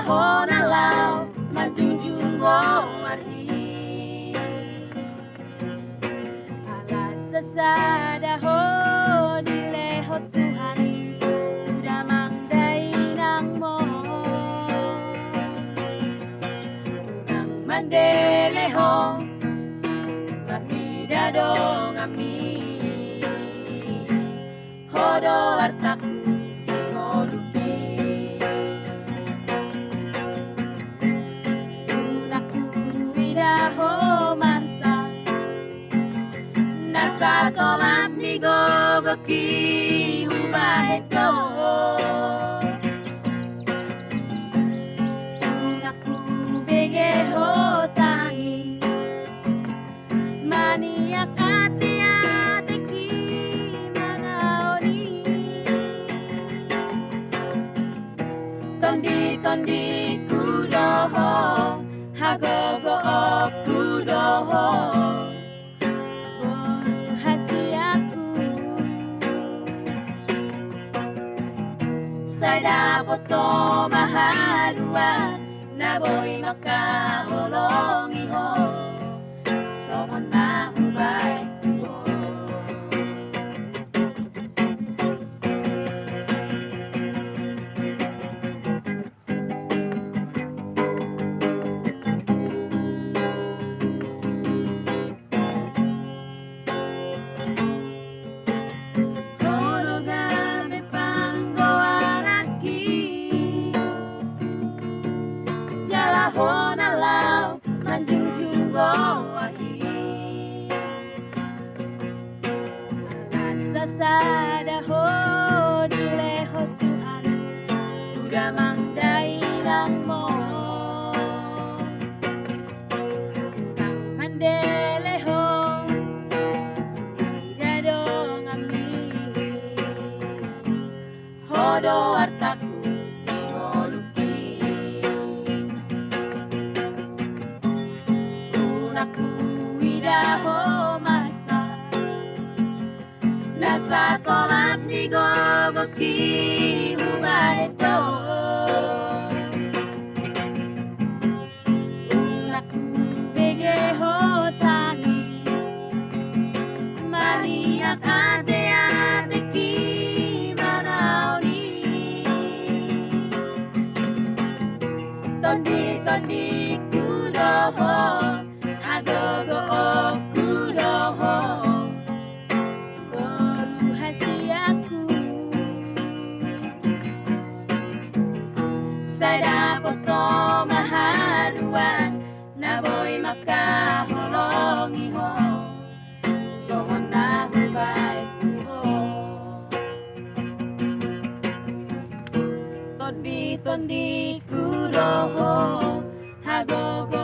Jalaho na lao Manjunjung ngomari Alas sasadaho Dileho Tuhan Udah mangday nang mo Nang mandeleho Partida dong ami Hodo artaku ngolupi Unaku idaho mansa Nasa kolam ni gogoki hubahedo Unaku begeho tangi Maniak ati-atiki manaoni Tondi kudoho Hagogo kudoho Hasiaku Sada poto mahadua Naboy makaholongi ho Somon na hubay ko Horogame panggoaraki Jalaho na lao Manjunjung gowahi Alas sasadaho Dileho Tuhan Udah mangday nang mo Nang mandeleho Dadong ami Hodo artaku ngolupi Unaku idaho masa Nasa kolam ni gogoki hubahedo Unaku begeho tangi Maniak ate-ateki manaoni Tondi kudoho Agogo kudoho Baru hasiaku Sada poto mahaluan Naboy makaholongi ho Somon na hubay ko Tondi kudoho Hagogo